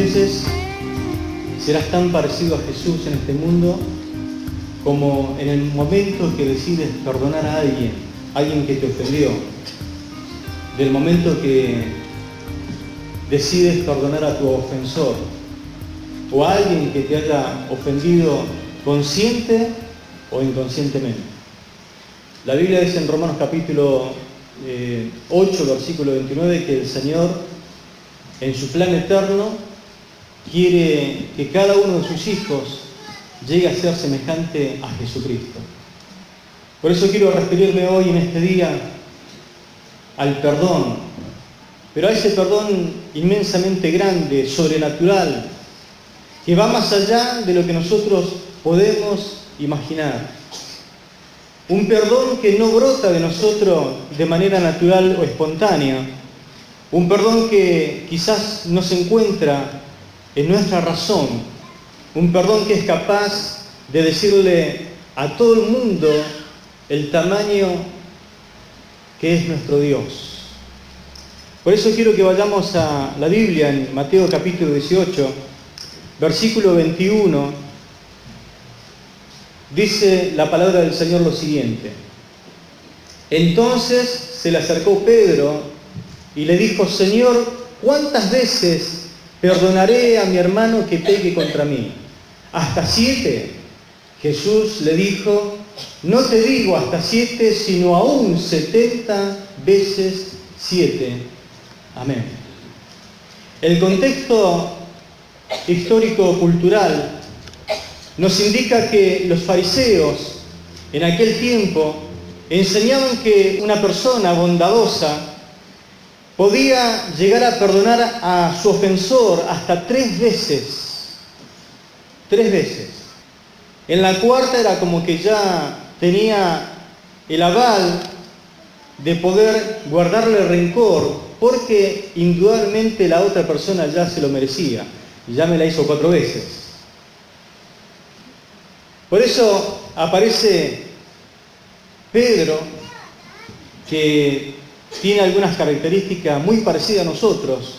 veces serás tan parecido a Jesús en este mundo como en el momento que decides perdonar a alguien que te ofendió, del momento que decides perdonar a tu ofensor o a alguien que te haya ofendido consciente o inconscientemente. La Biblia dice en Romanos capítulo 8, versículo 29, que el Señor, en su plan eterno, quiere que cada uno de sus hijos llegue a ser semejante a Jesucristo. Por eso quiero referirme hoy en este día al perdón, pero a ese perdón inmensamente grande, sobrenatural, que va más allá de lo que nosotros podemos imaginar. Un perdón que no brota de nosotros de manera natural o espontánea. Un perdón que quizás no se encuentra en nuestra razón. Un perdón que es capaz de decirle a todo el mundo el tamaño que es nuestro Dios. Por eso quiero que vayamos a la Biblia en Mateo capítulo 18, versículo 21. Dice la palabra del Señor lo siguiente: entonces se le acercó Pedro y le dijo: Señor, ¿cuántas veces perdonaré a mi hermano que peque contra mí? ¿Hasta 7? Jesús le dijo: no te digo hasta 7, sino aún 70 veces 7. Amén. El contexto histórico-cultural nos indica que los fariseos en aquel tiempo enseñaban que una persona bondadosa podía llegar a perdonar a su ofensor hasta 3 veces. 3 veces. En la cuarta era como que ya tenía el aval de poder guardarle rencor, porque indudablemente la otra persona ya se lo merecía. Ya me la hizo 4 veces. Por eso aparece Pedro, que tiene algunas características muy parecidas a nosotros.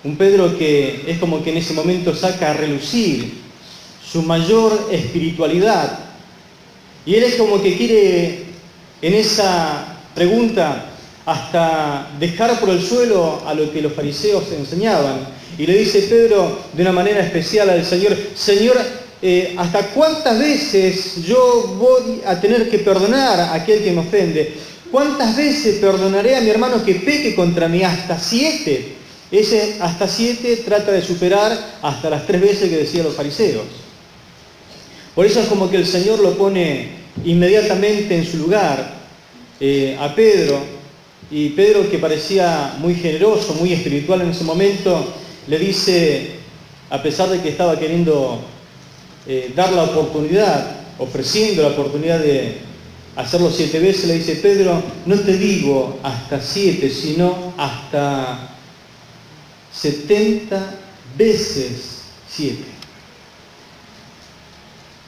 Un Pedro que es como que en ese momento saca a relucir su mayor espiritualidad. Y él es como que quiere en esa pregunta hasta dejar por el suelo a lo que los fariseos enseñaban. Y le dice Pedro de una manera especial al Señor: Señor, ¿hasta cuántas veces yo voy a tener que perdonar a aquel que me ofende? ¿Cuántas veces perdonaré a mi hermano que peque contra mí? ¿Hasta 7? Ese hasta 7 trata de superar hasta las 3 veces que decían los fariseos. Por eso es como que el Señor lo pone inmediatamente en su lugar a Pedro. Y Pedro, que parecía muy generoso, muy espiritual en ese momento, le dice, a pesar de que estaba queriendo dar la oportunidad, ofreciendo la oportunidad de hacerlo 7 veces, le dice: Pedro, no te digo hasta 7, sino hasta 70 veces 7.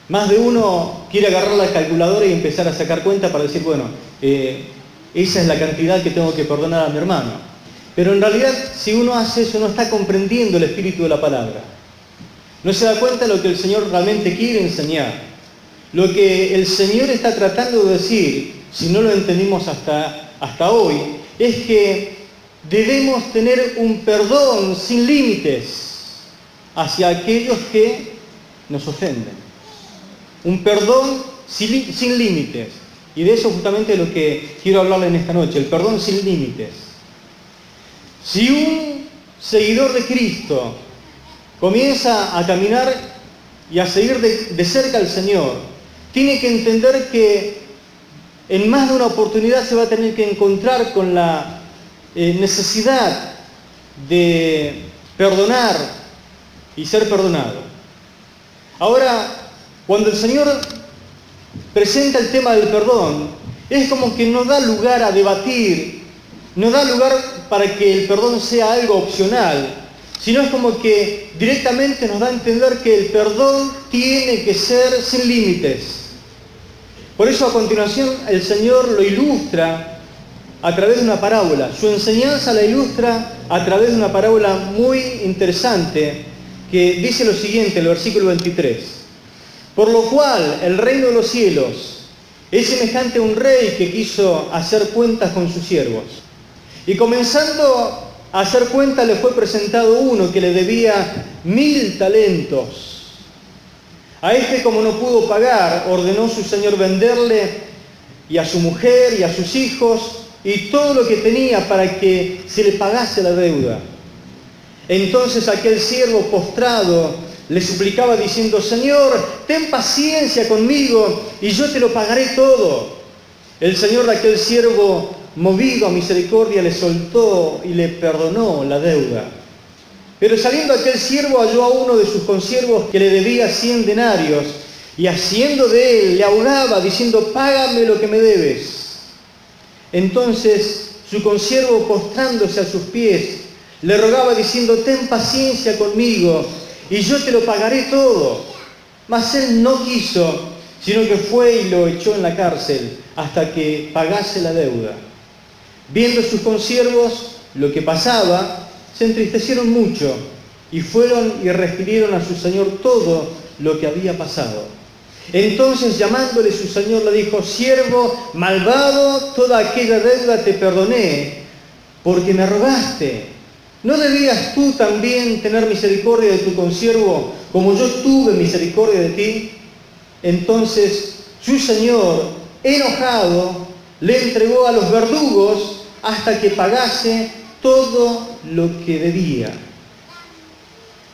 Más de uno quiere agarrar la calculadora y empezar a sacar cuenta para decir: bueno, esa es la cantidad que tengo que perdonar a mi hermano. Pero en realidad, si uno hace eso, no está comprendiendo el espíritu de la palabra. No se da cuenta de lo que el Señor realmente quiere enseñar. Lo que el Señor está tratando de decir, si no lo entendimos hasta hoy, es que debemos tener un perdón sin límites hacia aquellos que nos ofenden. Un perdón sin límites. Y de eso justamente es lo que quiero hablarle en esta noche, el perdón sin límites. Si un seguidor de Cristo comienza a caminar y a seguir de cerca al Señor, tiene que entender que en más de una oportunidad se va a tener que encontrar con la necesidad de perdonar y ser perdonado. Ahora, cuando el Señor presenta el tema del perdón, es como que no da lugar a debatir, no da lugar para que el perdón sea algo opcional, sino es como que directamente nos da a entender que el perdón tiene que ser sin límites. Por eso a continuación el Señor lo ilustra a través de una parábola. Su enseñanza la ilustra a través de una parábola muy interesante que dice lo siguiente, el versículo 23. Por lo cual el reino de los cielos es semejante a un rey que quiso hacer cuentas con sus siervos. Y comenzando a hacer cuentas le fue presentado uno que le debía 1000 talentos. A este, como no pudo pagar, ordenó su señor venderle y a su mujer y a sus hijos y todo lo que tenía para que se le pagase la deuda. Entonces aquel siervo postrado le suplicaba diciendo: Señor, ten paciencia conmigo y yo te lo pagaré todo. El señor de aquel siervo, movido a misericordia, le soltó y le perdonó la deuda. Pero saliendo aquel siervo halló a uno de sus consiervos que le debía 100 denarios y haciendo de él le ahogaba diciendo: págame lo que me debes. Entonces su consiervo, postrándose a sus pies, le rogaba diciendo: ten paciencia conmigo y yo te lo pagaré todo. Mas él no quiso, sino que fue y lo echó en la cárcel hasta que pagase la deuda. Viendo sus consiervos lo que pasaba, se entristecieron mucho y fueron y refirieron a su señor todo lo que había pasado. Entonces, llamándole su señor, le dijo: siervo malvado, toda aquella deuda te perdoné porque me rogaste. ¿No debías tú también tener misericordia de tu consiervo como yo tuve misericordia de ti? Entonces su señor, enojado, le entregó a los verdugos hasta que pagase todo lo que debía.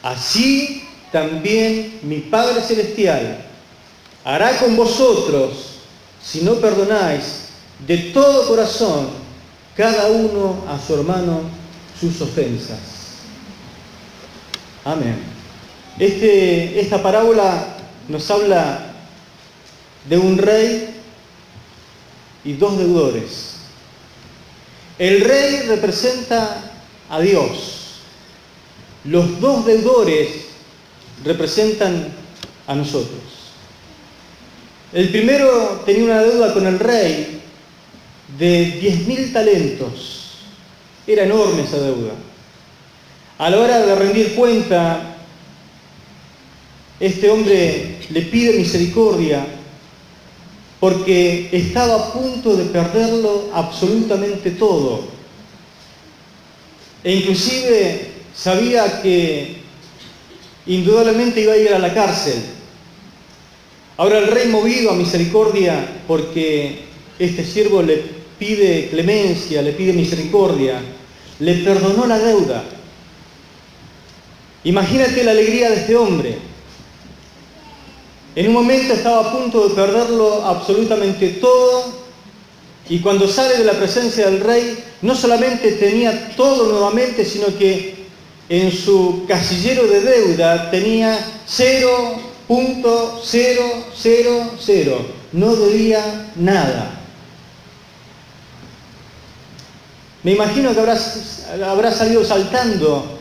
Así también mi Padre Celestial hará con vosotros si no perdonáis de todo corazón cada uno a su hermano sus ofensas. Amén. Esta parábola nos habla de un rey y dos deudores. El rey representa a Dios. Los dos deudores representan a nosotros. El primero tenía una deuda con el rey de 10.000 talentos. Era enorme esa deuda. A la hora de rendir cuenta, este hombre le pide misericordia porque estaba a punto de perderlo absolutamente todo. E inclusive sabía que indudablemente iba a ir a la cárcel. Ahora el rey, movido a misericordia porque este siervo le pide clemencia, le pide misericordia, le perdonó la deuda. Imagínate la alegría de este hombre. En un momento estaba a punto de perderlo absolutamente todo y cuando sale de la presencia del rey no solamente tenía todo nuevamente, sino que en su casillero de deuda tenía 0.000, no debía nada. Me imagino que habrá salido saltando,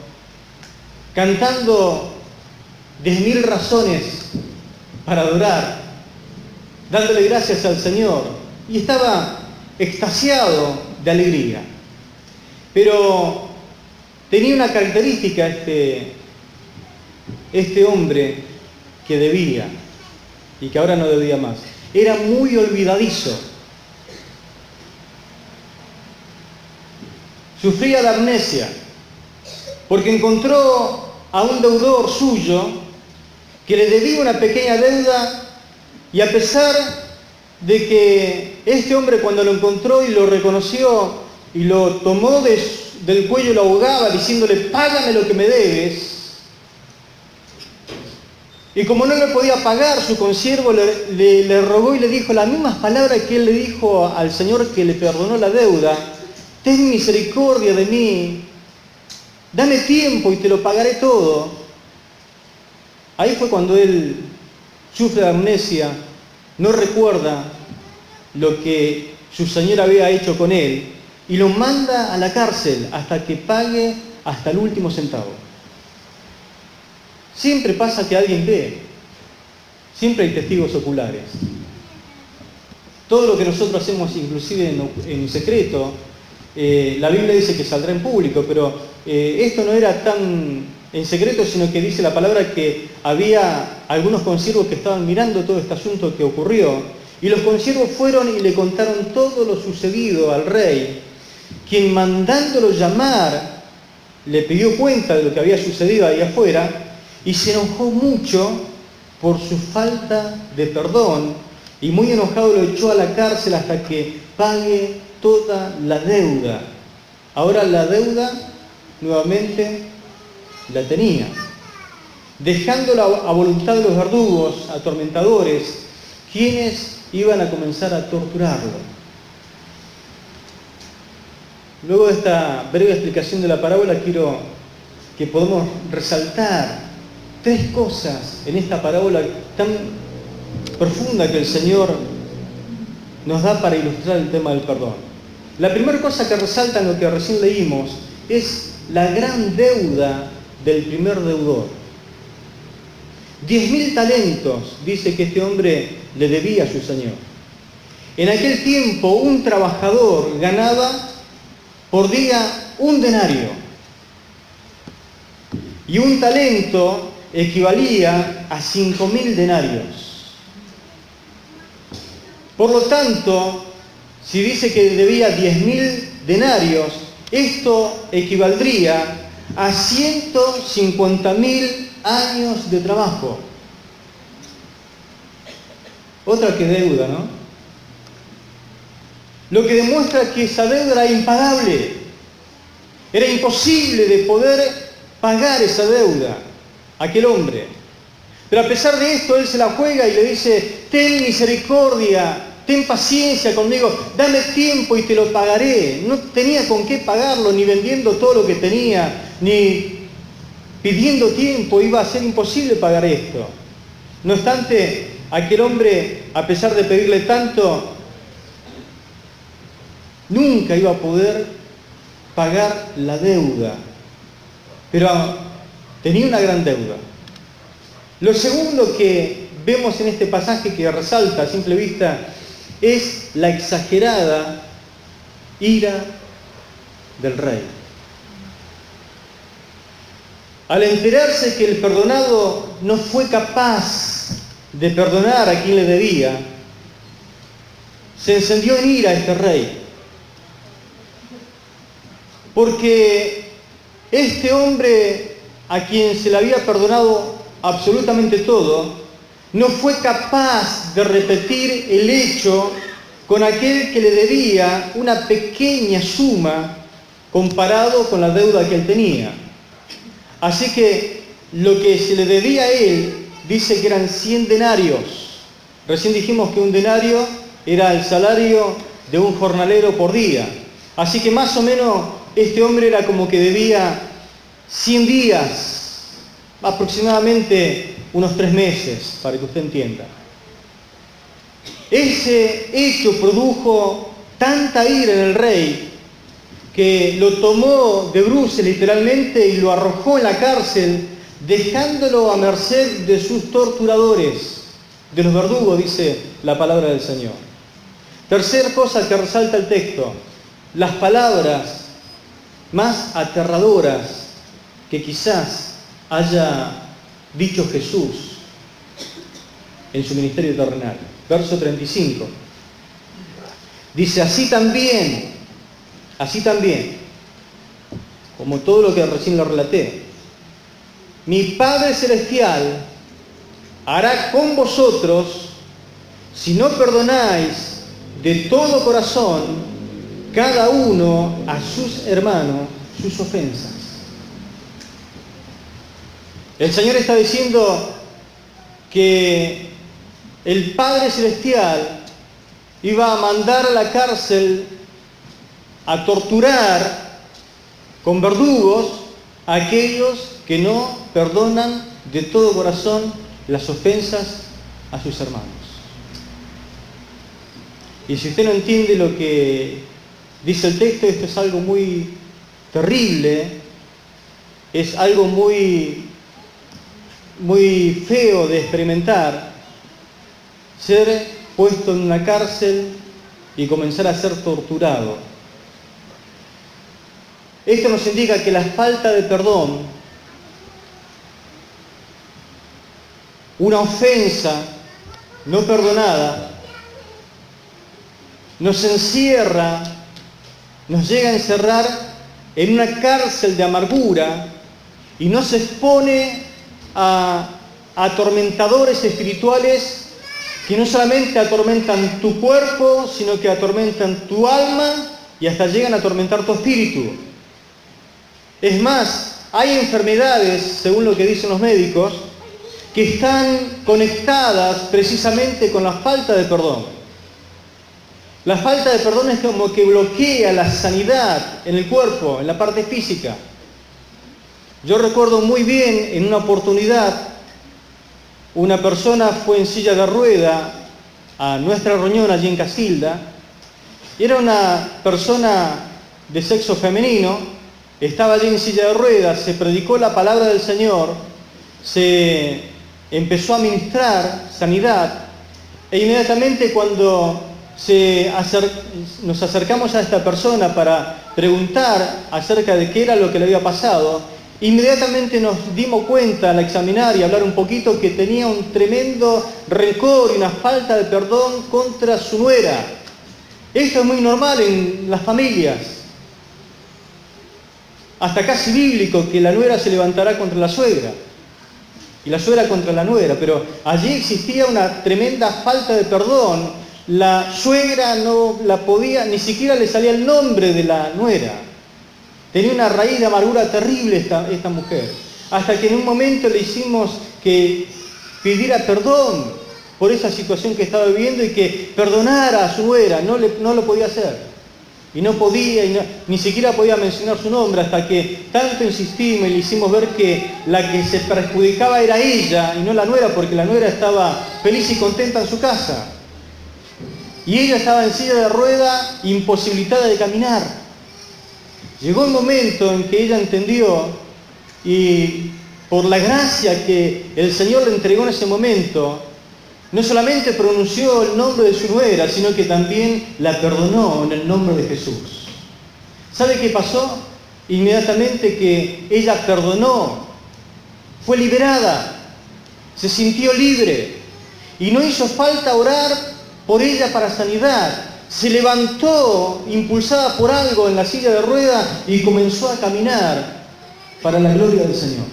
cantando 10.000 razones para adorar, dándole gracias al Señor, y estaba extasiado de alegría. Pero tenía una característica este hombre que debía y que ahora no debía más. Era muy olvidadizo. Sufría de amnesia porque encontró a un deudor suyo que le debía una pequeña deuda, y a pesar de que este hombre, cuando lo encontró y lo reconoció y lo tomó del cuello y lo ahogaba diciéndole: págame lo que me debes, y como no le podía pagar, su consiervo le rogó y le dijo las mismas palabras que él le dijo al Señor que le perdonó la deuda: ten misericordia de mí, dame tiempo y te lo pagaré todo. Ahí fue cuando él sufre de amnesia, no recuerda lo que su Señor había hecho con él y lo manda a la cárcel hasta que pague hasta el último centavo. Siempre pasa que alguien ve, siempre hay testigos oculares. Todo lo que nosotros hacemos, inclusive en secreto, La Biblia dice que saldrá en público, pero esto no era tan en secreto, sino que dice la palabra que había algunos consiervos que estaban mirando todo este asunto que ocurrió, y los consiervos fueron y le contaron todo lo sucedido al rey, quien mandándolo llamar le pidió cuenta de lo que había sucedido ahí afuera y se enojó mucho por su falta de perdón y muy enojado lo echó a la cárcel hasta que pague toda la deuda. Ahora la deuda nuevamente la tenía, dejándola a voluntad de los verdugos, atormentadores, quienes iban a comenzar a torturarlo. Luego de esta breve explicación de la parábola, quiero que podamos resaltar 3 cosas en esta parábola tan profunda que el Señor nos da para ilustrar el tema del perdón. La primera cosa que resalta en lo que recién leímos es la gran deuda del primer deudor. 10.000 talentos, dice que este hombre le debía a su señor. En aquel tiempo un trabajador ganaba por día 1 denario. Y un talento equivalía a 5.000 denarios. Por lo tanto, si dice que debía 10.000 denarios, esto equivaldría a 150.000 años de trabajo. Otra que deuda, ¿no? Lo que demuestra que esa deuda era impagable. Era imposible de poder pagar esa deuda a aquel hombre. Pero a pesar de esto, él se la juega y le dice: ten misericordia, ten paciencia conmigo, dame tiempo y te lo pagaré. No tenía con qué pagarlo, ni vendiendo todo lo que tenía, ni pidiendo tiempo, iba a ser imposible pagar esto. No obstante, aquel hombre, a pesar de pedirle tanto, nunca iba a poder pagar la deuda. Pero tenía una gran deuda. Lo segundo que vemos en este pasaje que resalta a simple vista es la exagerada ira del rey. Al enterarse que el perdonado no fue capaz de perdonar a quien le debía, se encendió en ira este rey. Porque este hombre a quien se le había perdonado absolutamente todo, no fue capaz de repetir el hecho con aquel que le debía una pequeña suma comparado con la deuda que él tenía. Así que lo que se le debía a él, dice que eran 100 denarios. Recién dijimos que un denario era el salario de un jornalero por día. Así que más o menos este hombre era como que debía 100 días, aproximadamente unos 3 meses, para que usted entienda. Ese hecho produjo tanta ira en el rey que lo tomó de bruces literalmente y lo arrojó en la cárcel, dejándolo a merced de sus torturadores, de los verdugos, dice la palabra del Señor. Tercera cosa que resalta el texto: las palabras más aterradoras que quizás haya dicho Jesús en su ministerio terrenal. Verso 35. Dice: así también, como todo lo que recién lo relaté, mi Padre Celestial hará con vosotros si no perdonáis de todo corazón cada uno a sus hermanos sus ofensas. El Señor está diciendo que el Padre Celestial iba a mandar a la cárcel a torturar con verdugos a aquellos que no perdonan de todo corazón las ofensas a sus hermanos. Y si usted no entiende lo que dice el texto, esto es algo muy terrible, es algo muy feo de experimentar, ser puesto en una cárcel y comenzar a ser torturado. Esto nos indica que la falta de perdón, una ofensa no perdonada, nos encierra, nos llega a encerrar en una cárcel de amargura y nos expone a atormentadores espirituales que no solamente atormentan tu cuerpo, sino que atormentan tu alma y hasta llegan a atormentar tu espíritu. Es más, hay enfermedades, según lo que dicen los médicos, que están conectadas precisamente con la falta de perdón. La falta de perdón es como que bloquea la sanidad en el cuerpo, en la parte física. Yo recuerdo muy bien, en una oportunidad, una persona fue en silla de rueda a nuestra reunión allí en Casilda. Era una persona de sexo femenino, estaba allí en silla de ruedas, se predicó la palabra del Señor, se empezó a ministrar sanidad, e inmediatamente cuando nos acercamos a esta persona para preguntar acerca de qué era lo que le había pasado, inmediatamente nos dimos cuenta al examinar y hablar un poquito que tenía un tremendo rencor y una falta de perdón contra su nuera. Esto es muy normal en las familias, hasta casi bíblico, que la nuera se levantará contra la suegra y la suegra contra la nuera, pero allí existía una tremenda falta de perdón. La suegra no la podía, ni siquiera le salía el nombre de la nuera. Tenía una raíz de amargura terrible esta mujer, hasta que en un momento le hicimos que pidiera perdón por esa situación que estaba viviendo y que perdonara a su nuera. No lo podía hacer. Y no podía, ni siquiera podía mencionar su nombre, hasta que tanto insistimos y le hicimos ver que la que se perjudicaba era ella y no la nuera, porque la nuera estaba feliz y contenta en su casa. Y ella estaba en silla de rueda, imposibilitada de caminar. Llegó el momento en que ella entendió, y por la gracia que el Señor le entregó en ese momento, no solamente pronunció el nombre de su nuera, sino que también la perdonó en el nombre de Jesús. ¿Sabe qué pasó? Inmediatamente que ella perdonó, fue liberada, se sintió libre y no hizo falta orar por ella para sanidad. Se levantó impulsada por algo en la silla de ruedas y comenzó a caminar para la gloria del Señor.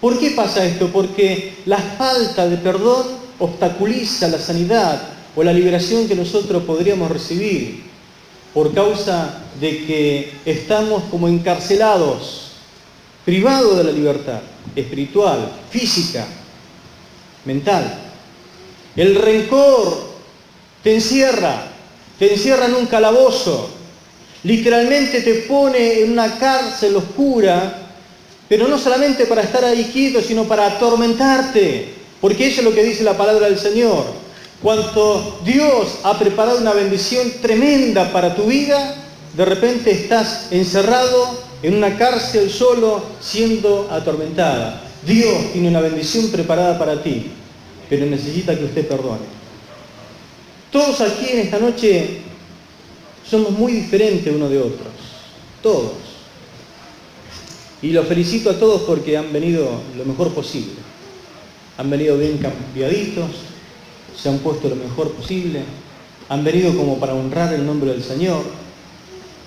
¿Por qué pasa esto? Porque la falta de perdón obstaculiza la sanidad o la liberación que nosotros podríamos recibir por causa de que estamos como encarcelados, privados de la libertad espiritual, física, mental. El rencor te encierra en un calabozo, literalmente te pone en una cárcel oscura, pero no solamente para estar ahí quieto, sino para atormentarte, porque eso es lo que dice la palabra del Señor. Cuando Dios ha preparado una bendición tremenda para tu vida, de repente estás encerrado en una cárcel solo, siendo atormentada. Dios tiene una bendición preparada para ti, pero necesita que usted perdone. Todos aquí en esta noche somos muy diferentes unos de otros, todos. Y los felicito a todos porque han venido lo mejor posible. Han venido bien cambiaditos, se han puesto lo mejor posible, han venido como para honrar el nombre del Señor.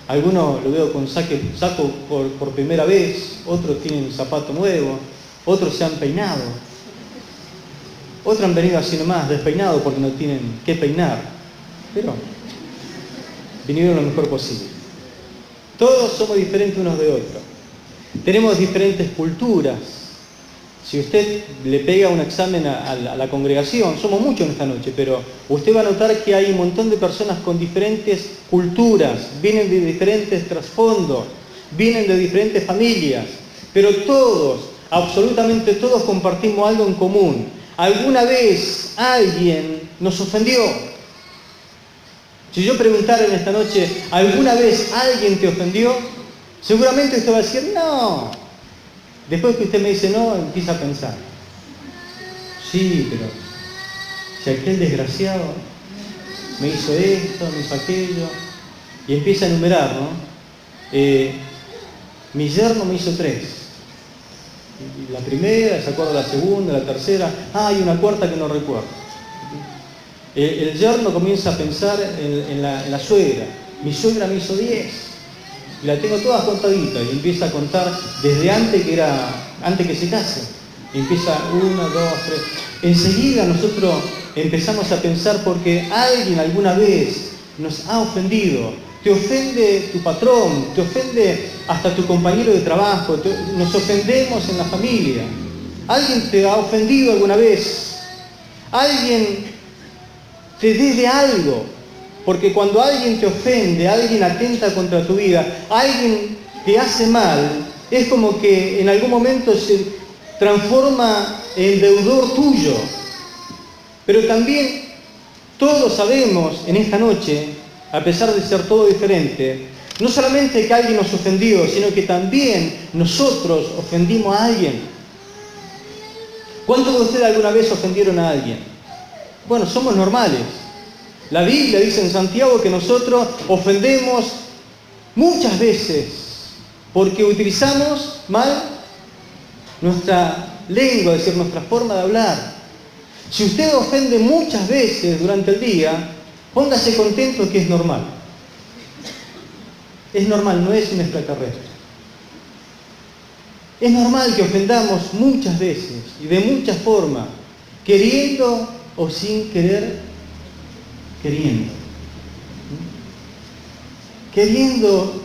Algunos lo veo con saco por primera vez, otros tienen zapato nuevo, otros se han peinado, otros han venido así nomás, despeinados porque no tienen qué peinar, pero vinieron lo mejor posible. Todos somos diferentes unos de otros. Tenemos diferentes culturas. Si usted le pega un examen a la congregación, somos muchos en esta noche, pero usted va a notar que hay un montón de personas con diferentes culturas, vienen de diferentes trasfondos, vienen de diferentes familias, pero todos, absolutamente todos compartimos algo en común. Alguna vez alguien nos ofendió. Si yo preguntara en esta noche, ¿alguna vez alguien te ofendió? Seguramente usted va a decir, no. Después que usted me dice no, empieza a pensar. Sí, pero si aquel desgraciado me hizo esto, me hizo aquello, y empieza a enumerar, ¿no? Mi yerno me hizo 3. Y la primera, se acuerda la segunda, la tercera, hay una cuarta que no recuerdo. El yerno comienza a pensar en la suegra. Mi suegra me hizo 10. Y la tengo todas contaditas. Y empieza a contar desde antes que se case. Y empieza 1, 2, 3. Enseguida nosotros empezamos a pensar porque alguien alguna vez nos ha ofendido. Te ofende tu patrón, te ofende hasta tu compañero de trabajo, nos ofendemos en la familia. Alguien te ha ofendido alguna vez. Alguien te debe algo. Porque cuando alguien te ofende, alguien atenta contra tu vida, alguien te hace mal, es como que en algún momento se transforma en deudor tuyo. Pero también todos sabemos en esta noche, a pesar de ser todo diferente, no solamente que alguien nos ofendió, sino que también nosotros ofendimos a alguien. ¿Cuántos de ustedes alguna vez ofendieron a alguien? Bueno, somos normales. La Biblia dice en Santiago que nosotros ofendemos muchas veces porque utilizamos mal nuestra lengua, es decir, nuestra forma de hablar. Si usted ofende muchas veces durante el día, póngase contento que es normal. Es normal, no es un extraterrestre. Es normal que ofendamos muchas veces y de muchas formas, queriendo o sin querer, queriendo. Queriendo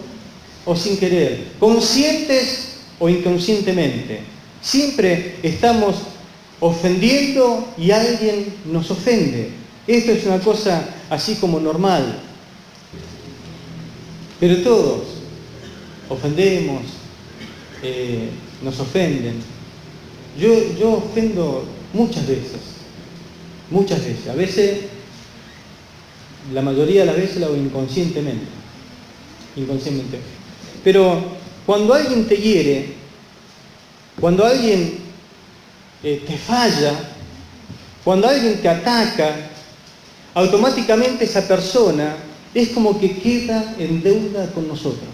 o sin querer, conscientes o inconscientemente. Siempre estamos ofendiendo y alguien nos ofende. Esto es una cosa así como normal. Pero todos ofendemos, nos ofenden. Yo ofendo muchas veces. A veces, la mayoría de las veces lo hago inconscientemente. Pero cuando alguien te hiere, cuando alguien te falla, cuando alguien te ataca, automáticamente esa persona es como que queda en deuda con nosotros.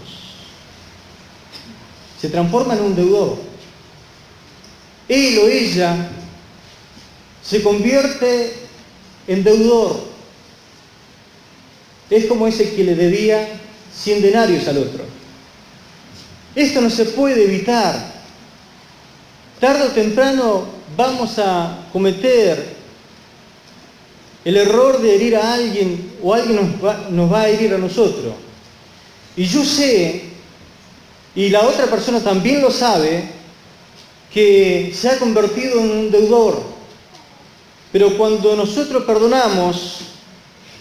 Se transforma en un deudor. Él o ella se convierte en deudor. Es como ese que le debía 100 denarios al otro. Esto no se puede evitar. Tarde o temprano vamos a cometer el error de herir a alguien o alguien nos va a herir a nosotros. Y yo sé, y la otra persona también lo sabe, que se ha convertido en un deudor. Pero cuando nosotros perdonamos,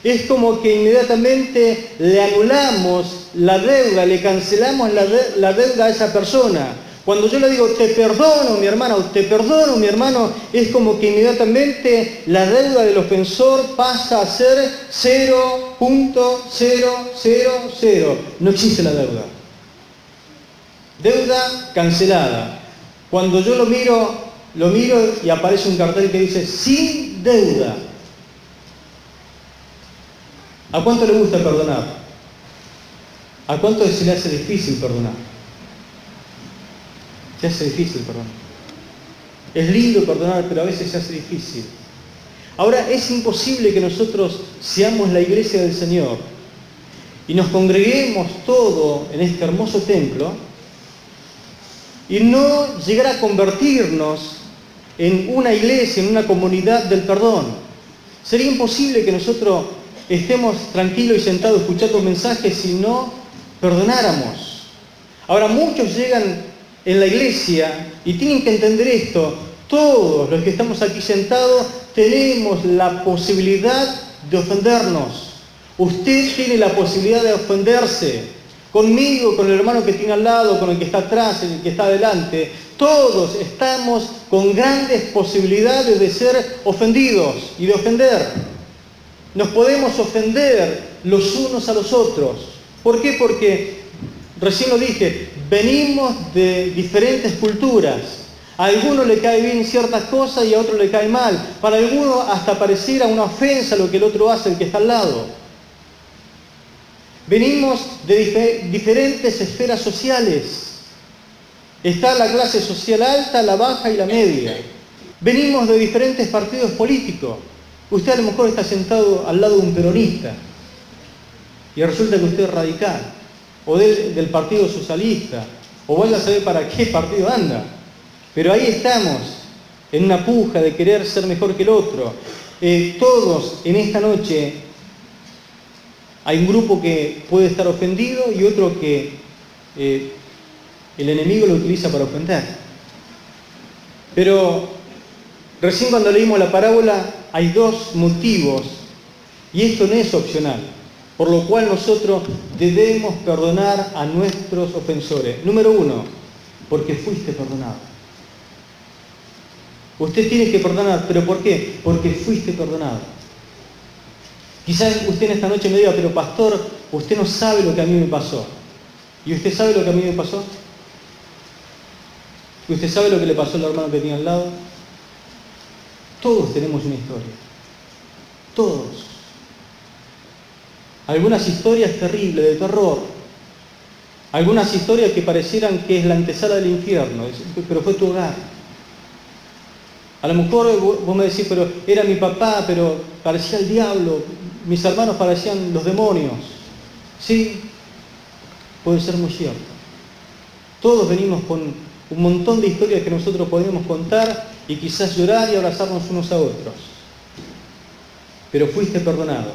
es como que inmediatamente le anulamos la deuda, le cancelamos la deuda a esa persona. Cuando yo le digo, te perdono mi hermana, o te perdono mi hermano, es como que inmediatamente la deuda del ofensor pasa a ser 0.000. No existe la deuda. Deuda cancelada. Cuando yo lo miro y aparece un cartel que dice, sin deuda. ¿A cuánto le gusta perdonar? ¿A cuánto se le hace difícil perdonar? Se hace difícil perdonar. Es lindo perdonar, pero a veces se hace difícil. Ahora, es imposible que nosotros seamos la iglesia del Señor y nos congreguemos todo en este hermoso templo y no llegar a convertirnos en una iglesia, en una comunidad del perdón. Sería imposible que nosotros estemos tranquilos y sentados escuchando mensajes si no perdonáramos. Ahora, muchos llegan en la iglesia y tienen que entender esto. Todos los que estamos aquí sentados tenemos la posibilidad de ofendernos. Usted tiene la posibilidad de ofenderse. Conmigo, con el hermano que tiene al lado, con el que está atrás, el que está adelante. Todos estamos con grandes posibilidades de ser ofendidos y de ofender. Nos podemos ofender los unos a los otros. ¿Por qué? Porque, recién lo dije, venimos de diferentes culturas. A alguno le cae bien ciertas cosas y a otro le cae mal. Para alguno hasta pareciera una ofensa lo que el otro hace, el que está al lado. Venimos de diferentes esferas sociales. Está la clase social alta, la baja y la media. Venimos de diferentes partidos políticos. Usted a lo mejor está sentado al lado de un peronista y resulta que usted es radical, o del Partido Socialista, o vaya a saber para qué partido anda. Pero ahí estamos, en una puja de querer ser mejor que el otro. Todos en esta noche hay un grupo que puede estar ofendido y otro que el enemigo lo utiliza para ofender. Pero recién cuando leímos la parábola hay dos motivos, y esto no es opcional, por lo cual nosotros debemos perdonar a nuestros ofensores. Número uno, porque fuiste perdonado. Usted tiene que perdonar, ¿pero por qué? Porque fuiste perdonado. Quizás usted en esta noche me diga, pero pastor, usted no sabe lo que a mí me pasó. ¿Y usted sabe lo que a mí me pasó? ¿Usted sabe lo que le pasó al hermano que tenía al lado? Todos tenemos una historia. Todos. Algunas historias terribles, de terror. Algunas historias que parecieran que es la antesala del infierno, pero fue tu hogar. A lo mejor vos me decís, pero era mi papá, pero parecía el diablo. Mis hermanos parecían los demonios. Sí, puede ser muy cierto. Todos venimos con un montón de historias que nosotros podemos contar y quizás llorar y abrazarnos unos a otros. Pero fuiste perdonado.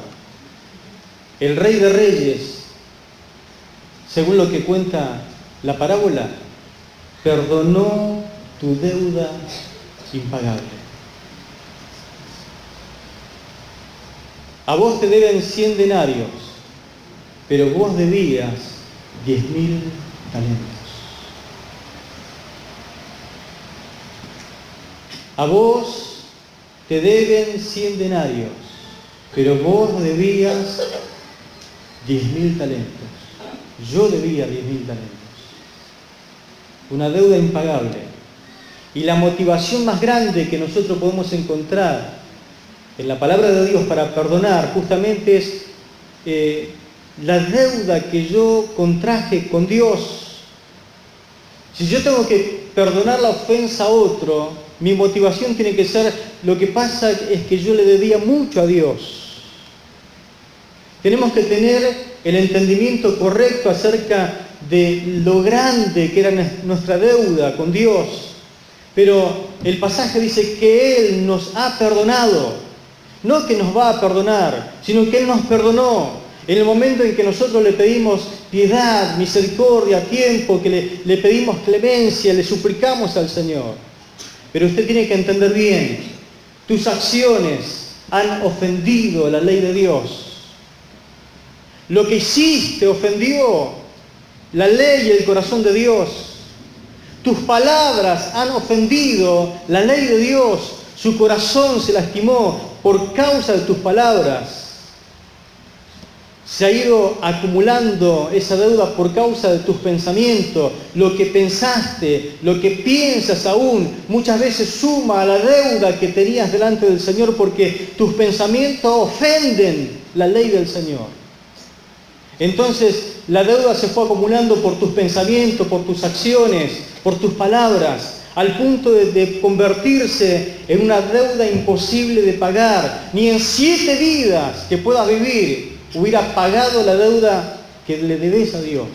El Rey de Reyes, según lo que cuenta la parábola, perdonó tu deuda impagable. A vos te deben 100 denarios, pero vos debías 10.000 talentos. A vos te deben 100 denarios, pero vos debías 10.000 talentos. Yo debía 10.000 talentos. Una deuda impagable. Y la motivación más grande que nosotros podemos encontrar en la palabra de Dios para perdonar justamente es la deuda que yo contraje con Dios. Si yo tengo que perdonar la ofensa a otro, mi motivación tiene que ser, lo que pasa es que yo le debía mucho a Dios. Tenemos que tener el entendimiento correcto acerca de lo grande que era nuestra deuda con Dios. Pero el pasaje dice que Él nos ha perdonado. No que nos va a perdonar, sino que Él nos perdonó. En el momento en que nosotros le pedimos piedad, misericordia, tiempo, que le pedimos clemencia, le suplicamos al Señor. Pero usted tiene que entender bien, tus acciones han ofendido la ley de Dios. Lo que hiciste ofendió la ley y el corazón de Dios. Tus palabras han ofendido la ley de Dios. Su corazón se lastimó por causa de tus palabras. Se ha ido acumulando esa deuda por causa de tus pensamientos. Lo que pensaste, lo que piensas aún, muchas veces suma a la deuda que tenías delante del Señor, porque tus pensamientos ofenden la ley del Señor. Entonces la deuda se fue acumulando por tus pensamientos, por tus acciones, por tus palabras, al punto de convertirse en una deuda imposible de pagar. Ni en 7 vidas que puedas vivir hubiera pagado la deuda que le debes a Dios.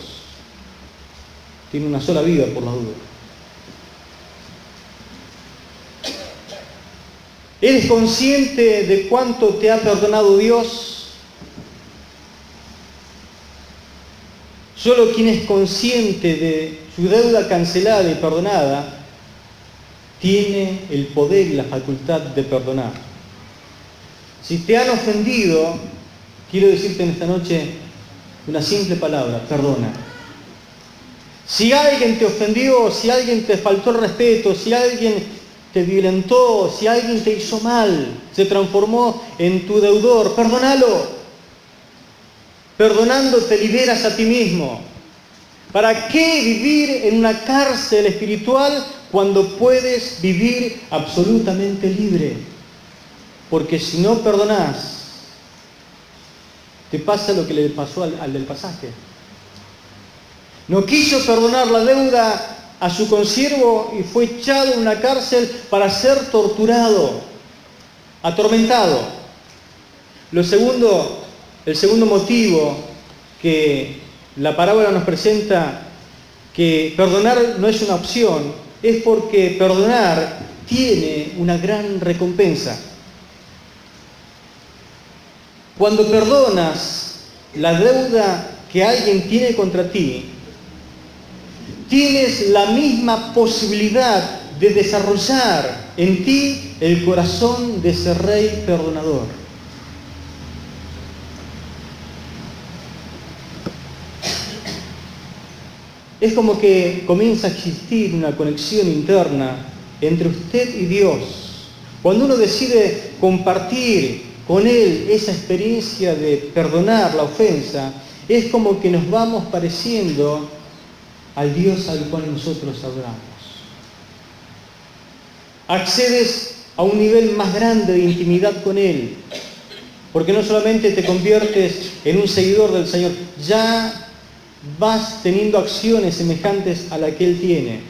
Tiene una sola vida por la duda. ¿Eres consciente de cuánto te ha perdonado Dios? Solo quien es consciente de su deuda cancelada y perdonada tiene el poder y la facultad de perdonar. Si te han ofendido, quiero decirte en esta noche una simple palabra: perdona. Si alguien te ofendió, si alguien te faltó el respeto, si alguien te violentó, si alguien te hizo mal, se transformó en tu deudor, perdónalo. Perdonando te liberas a ti mismo. ¿Para qué vivir en una cárcel espiritual cuando puedes vivir absolutamente libre? Porque si no perdonás, te pasa lo que le pasó al del pasaje. No quiso perdonar la deuda a su consiervo y fue echado en una cárcel para ser torturado, atormentado. El segundo motivo que la parábola nos presenta, que perdonar no es una opción, es porque perdonar tiene una gran recompensa. Cuando perdonas la deuda que alguien tiene contra ti, tienes la misma posibilidad de desarrollar en ti el corazón de ese rey perdonador. Es como que comienza a existir una conexión interna entre usted y Dios. Cuando uno decide compartir con Él esa experiencia de perdonar la ofensa, es como que nos vamos pareciendo al Dios al cual nosotros adoramos. Accedes a un nivel más grande de intimidad con Él, porque no solamente te conviertes en un seguidor del Señor, ya vas teniendo acciones semejantes a la que Él tiene.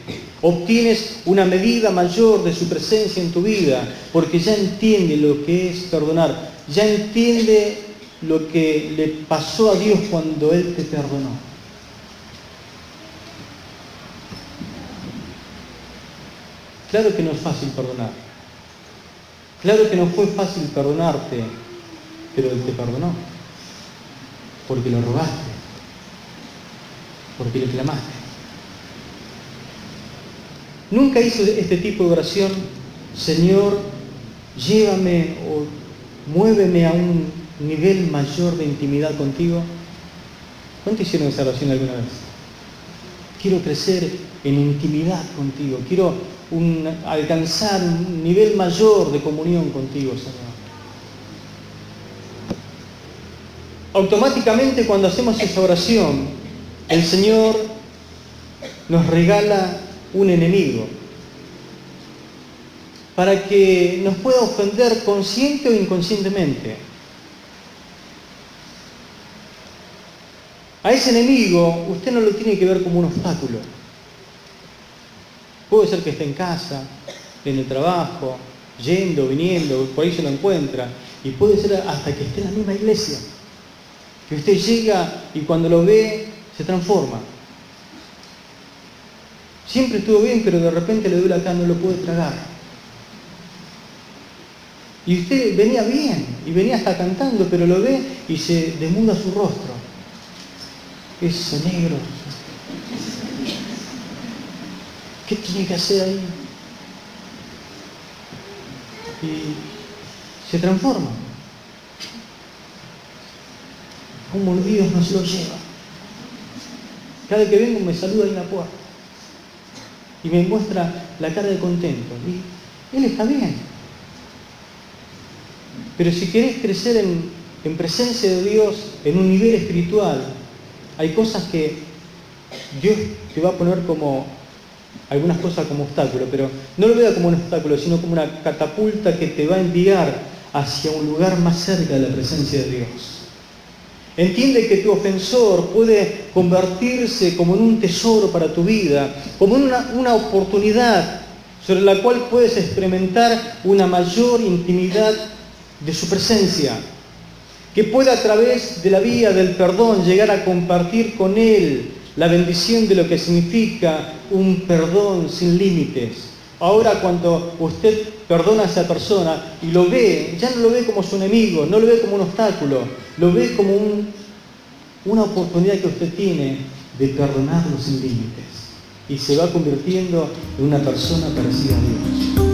Obtienes una medida mayor de su presencia en tu vida, porque ya entiende lo que es perdonar, ya entiende lo que le pasó a Dios cuando Él te perdonó. Claro que no es fácil perdonar. Claro que no fue fácil perdonarte, pero Él te perdonó. Porque lo rogaste. Porque le clamaste. Nunca hizo este tipo de oración: Señor, llévame o muéveme a un nivel mayor de intimidad contigo. ¿Cuántos hicieron esa oración alguna vez? Quiero crecer en intimidad contigo. Quiero alcanzar un nivel mayor de comunión contigo, Señor. Automáticamente, cuando hacemos esa oración, el Señor nos regala un enemigo para que nos pueda ofender consciente o inconscientemente. A ese enemigo usted no lo tiene que ver como un obstáculo. Puede ser que esté en casa, en el trabajo, yendo, viniendo, por ahí se lo encuentra, y puede ser hasta que esté en la misma iglesia, que usted llega y cuando lo ve se transforma. Siempre estuvo bien, pero de repente le duele acá, no lo puede tragar. Y usted venía bien, y venía hasta cantando, pero lo ve y se desmuda su rostro. Ese negro. ¿Qué tiene que hacer ahí? Y se transforma. Como Dios nos lo lleva. Cada vez que vengo me saluda ahí en la puerta. Y me muestra la cara de contento. Y Él está bien. Pero si querés crecer en presencia de Dios, en un nivel espiritual, hay cosas que Dios te va a poner como, algunas cosas como obstáculo, pero no lo vea como un obstáculo, sino como una catapulta que te va a enviar hacia un lugar más cerca de la presencia de Dios. Entiende que tu ofensor puede convertirse como en un tesoro para tu vida, como en una oportunidad sobre la cual puedes experimentar una mayor intimidad de su presencia, que pueda a través de la vía del perdón llegar a compartir con Él la bendición de lo que significa un perdón sin límites. Ahora cuando usted perdona a esa persona y lo ve, ya no lo ve como su enemigo, no lo ve como un obstáculo, lo ve como una oportunidad que usted tiene de perdonarlo sin límites. Y se va convirtiendo en una persona parecida a Dios.